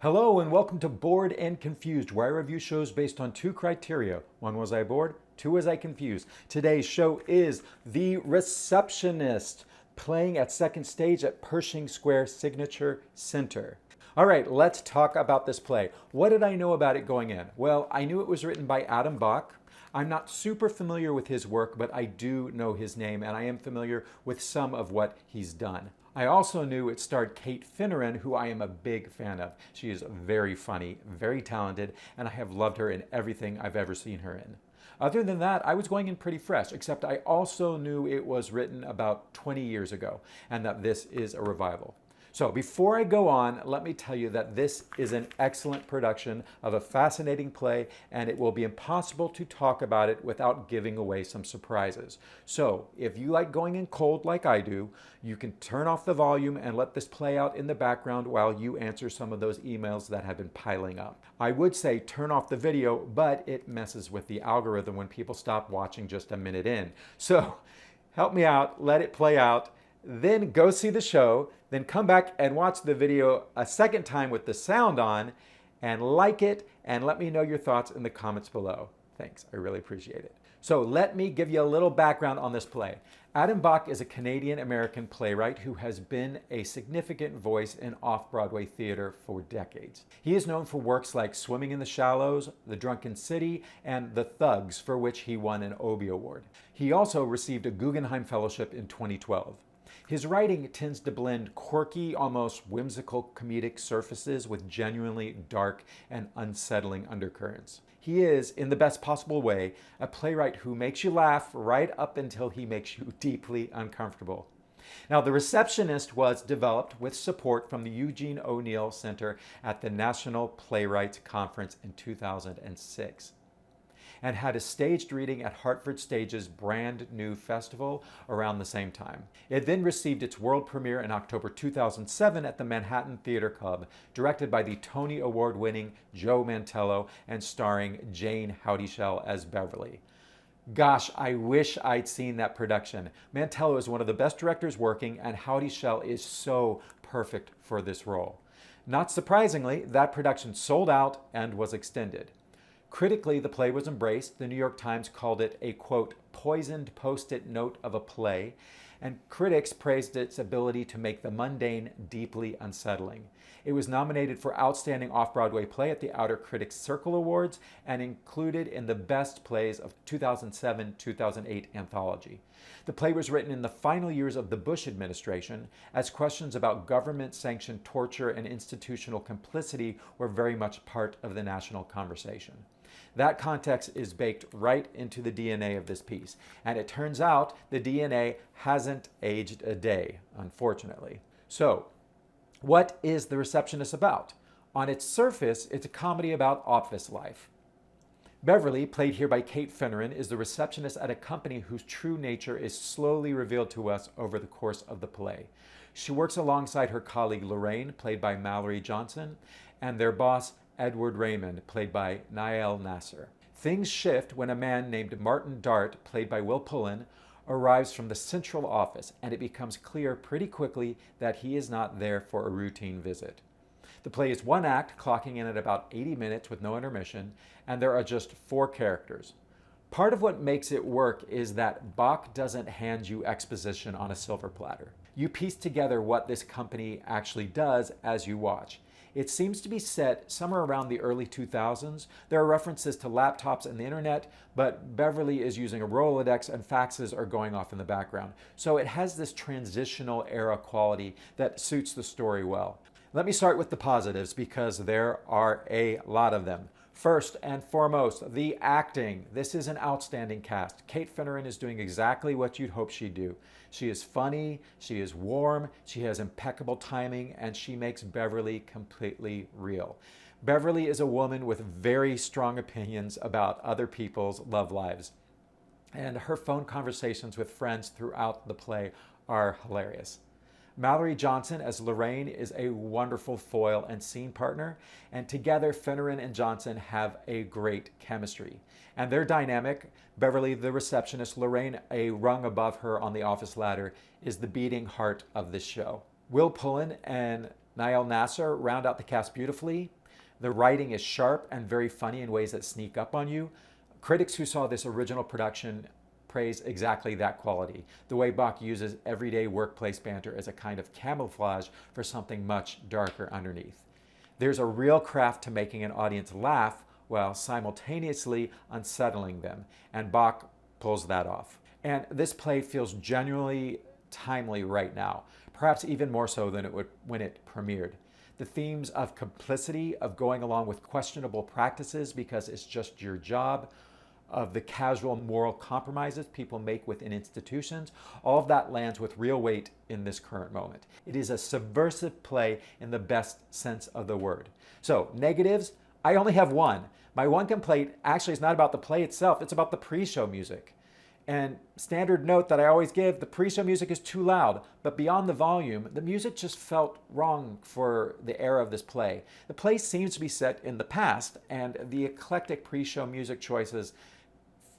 Hello and welcome to Bored and Confused, where I review shows based on two criteria. One, was I bored? Two, was I confused? Today's show is The Receptionist, playing at second stage at Pershing Square Signature Center. All right, let's talk about this play. What did I know about it going in? Well, I knew it was written by Bock. I'm not super familiar with his work, but I do know his name, and I am familiar with some of what he's done. I also knew it starred Katie Finneran, who I am a big fan of. She is very funny, very talented, and I have loved her in everything I've ever seen her in. Other than that, I was going in pretty fresh, except I also knew it was written about 20 years ago, and that this is a revival. So before I go on, let me tell you that this is an excellent production of a fascinating play, and it will be impossible to talk about it without giving away some surprises. So if you like going in cold like I do, you can turn off the volume and let this play out in the background while you answer some of those emails that have been piling up. I would say turn off the video, but it messes with the algorithm when people stop watching just a minute in. So help me out, let it play out. Then go see the show, then come back and watch the video a second time with the sound on, and like it, and let me know your thoughts in the comments below. Thanks, I really appreciate it. So let me give you a little background on this play. Bock is a Canadian-American playwright who has been a significant voice in off-Broadway theater for decades. He is known for works like Swimming in the Shallows, The Drunken City, and The Thugs, for which he won an Obie Award. He also received a Guggenheim Fellowship in 2012. His writing tends to blend quirky, almost whimsical comedic surfaces with genuinely dark and unsettling undercurrents. He is, in the best possible way, a playwright who makes you laugh right up until he makes you deeply uncomfortable. Now, The Receptionist was developed with support from the Eugene O'Neill Center at the National Playwrights Conference in 2006. And had a staged reading at Hartford Stage's brand new festival around the same time. It then received its world premiere in October 2007 at the Manhattan Theater Club, directed by the Tony Award-winning Joe Mantello and starring Jane Houdyshell as Beverly. Gosh, I wish I'd seen that production. Mantello is one of the best directors working, and Houdyshell is so perfect for this role. Not surprisingly, that production sold out and was extended. Critically, the play was embraced. The New York Times called it a, quote, poisoned post-it note of a play, and critics praised its ability to make the mundane deeply unsettling. It was nominated for Outstanding Off-Broadway Play at the Outer Critics Circle Awards and included in the Best Plays of 2007-2008 anthology. The play was written in the final years of the Bush administration, as questions about government-sanctioned torture and institutional complicity were very much part of the national conversation. That context is baked right into the DNA of this piece, and it turns out the DNA hasn't aged a day, unfortunately. So, what is The Receptionist about? On its surface, it's a comedy about office life. Beverly, played here by Katie Finneran, is the receptionist at a company whose true nature is slowly revealed to us over the course of the play. She works alongside her colleague Irene, played by Mallori Johnson, and their boss Edward Raymond, played by Nael Nacer. Things shift when a man named Martin Dart, played by Pullen, arrives from the central office, and it becomes clear pretty quickly that he is not there for a routine visit. The play is one act, clocking in at about 80 minutes with no intermission, and there are just 4 characters. Part of what makes it work is that Bock doesn't hand you exposition on a silver platter. You piece together what this company actually does as you watch. It seems to be set somewhere around the early 2000s. There are references to laptops and the internet, but Beverly is using a Rolodex and faxes are going off in the background. So it has this transitional era quality that suits the story well. Let me start with the positives because there are a lot of them. First and foremost, the acting. This is an outstanding cast. Katie Finneran is doing exactly what you'd hope she'd do. She is funny, she is warm, she has impeccable timing, and she makes Beverly completely real. Beverly is a woman with very strong opinions about other people's love lives, and her phone conversations with friends throughout the play are hilarious. Mallori Johnson as Lorraine is a wonderful foil and scene partner, and together Finneran and Johnson have a great chemistry. And their dynamic, Beverly the receptionist, Lorraine a rung above her on the office ladder, is the beating heart of this show. Pullen and Nael Nacer round out the cast beautifully. The writing is sharp and very funny in ways that sneak up on you. Critics who saw this original production praise exactly that quality. The way Bock uses everyday workplace banter as a kind of camouflage for something much darker underneath. There's a real craft to making an audience laugh while simultaneously unsettling them, and Bock pulls that off. And this play feels genuinely timely right now, perhaps even more so than it would when it premiered. The themes of complicity, of going along with questionable practices because it's just your job, of the casual moral compromises people make within institutions, all of that lands with real weight in this current moment. It is a subversive play in the best sense of the word. So, negatives, I only have one. My one complaint actually is not about the play itself, it's about the pre-show music. And standard note that I always give, the pre-show music is too loud, but beyond the volume, the music just felt wrong for the era of this play. The play seems to be set in the past, and the eclectic pre-show music choices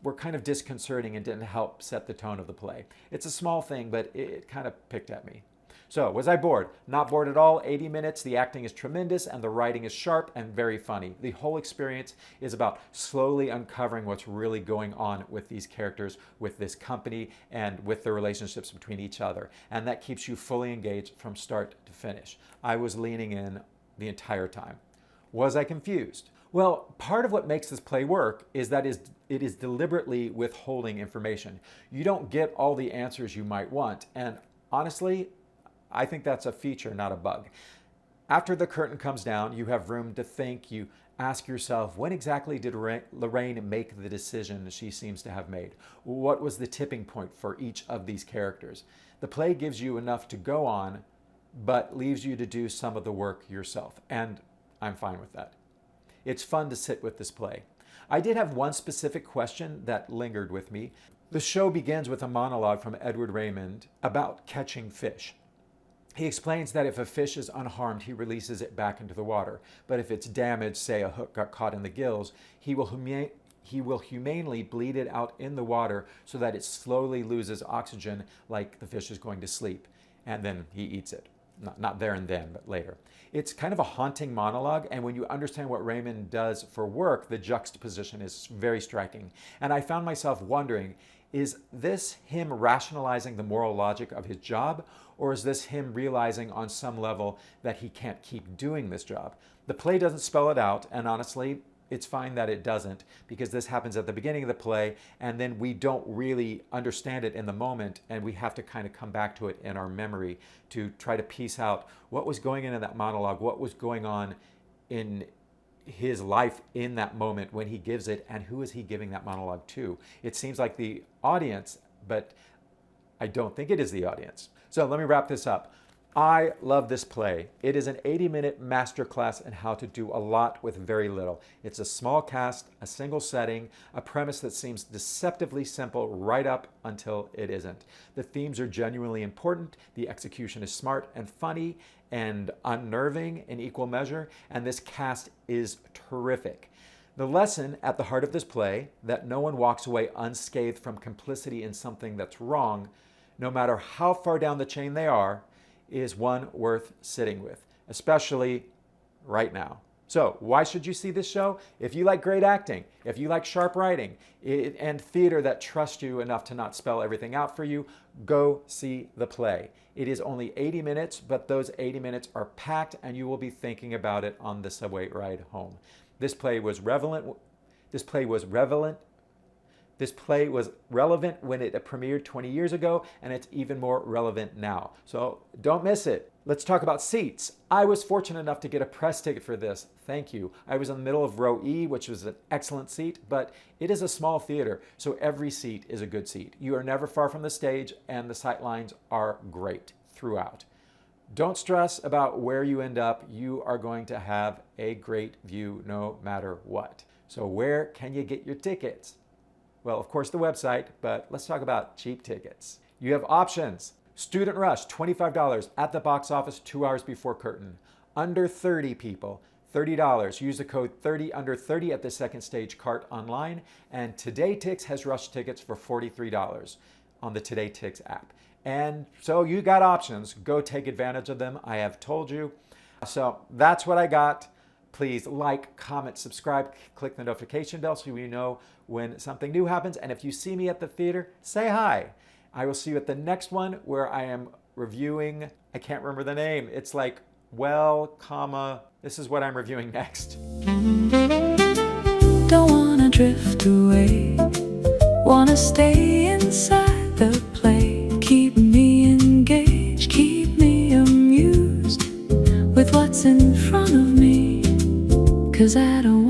were kind of disconcerting and didn't help set the tone of the play. It's a small thing, but it kind of picked at me. So, was I bored? Not bored at all. 80 minutes, the acting is tremendous, and the writing is sharp and very funny. The whole experience is about slowly uncovering what's really going on with these characters, with this company, and with the relationships between each other. And that keeps you fully engaged from start to finish. I was leaning in the entire time. Was I confused? Well, part of what makes this play work is that it is deliberately withholding information. You don't get all the answers you might want, and honestly, I think that's a feature, not a bug. After the curtain comes down, you have room to think. You ask yourself, when exactly did Lorraine make the decision she seems to have made? What was the tipping point for each of these characters? The play gives you enough to go on, but leaves you to do some of the work yourself, and I'm fine with that. It's fun to sit with this play. I did have one specific question that lingered with me. The show begins with a monologue from Edward Raymond about catching fish. He explains that if a fish is unharmed, he releases it back into the water. But if it's damaged, say a hook got caught in the gills, he will humanely bleed it out in the water so that it slowly loses oxygen like the fish is going to sleep. And then he eats it. Not there and then, but later. It's kind of a haunting monologue, and when you understand what Raymond does for work, the juxtaposition is very striking. And I found myself wondering, is this him rationalizing the moral logic of his job, or is this him realizing on some level that he can't keep doing this job? The play doesn't spell it out, and honestly, it's fine that it doesn't, because this happens at the beginning of the play, and then we don't really understand it in the moment, and we have to kind of come back to it in our memory to try to piece out what was going in that monologue, what was going on in his life in that moment when he gives it, and who is he giving that monologue to? It seems like the audience, but I don't think it is the audience. So let me wrap this up. I love this play. It is an 80-minute masterclass in how to do a lot with very little. It's a small cast, a single setting, a premise that seems deceptively simple right up until it isn't. The themes are genuinely important, the execution is smart and funny and unnerving in equal measure, and this cast is terrific. The lesson at the heart of this play, that no one walks away unscathed from complicity in something that's wrong, no matter how far down the chain they are, is one worth sitting with, especially right now. So, why should you see this show? If you like great acting, if you like sharp writing, and theater that trusts you enough to not spell everything out for you, go see the play. It is only 80 minutes, but those 80 minutes are packed, and you will be thinking about it on the subway ride home. This play was relevant when it premiered 20 years ago, and it's even more relevant now. So don't miss it. Let's talk about seats. I was fortunate enough to get a press ticket for this. Thank you. I was in the middle of row E, which was an excellent seat, but it is a small theater, so every seat is a good seat. You are never far from the stage, and the sight lines are great throughout. Don't stress about where you end up. You are going to have a great view no matter what. So where can you get your tickets? Well, of course, the website, but let's talk about cheap tickets. You have options. Student Rush, $25 at the box office 2 hours before curtain. Under 30 people, $30. Use the code 30 under 30 at the second stage cart online. And Today Tix has rush tickets for $43 on the Today Tix app. And so you got options. Go take advantage of them. I have told you. So that's what I got. Please like, comment, subscribe, click the notification bell so you know when something new happens. And if you see me at the theater, say hi. I will see you at the next one where I am reviewing, I can't remember the name. It's like, well, comma, this is what I'm reviewing next. Don't wanna drift away, wanna stay inside the play. Keep me engaged, keep me amused with what's in front of me, 'cause I don't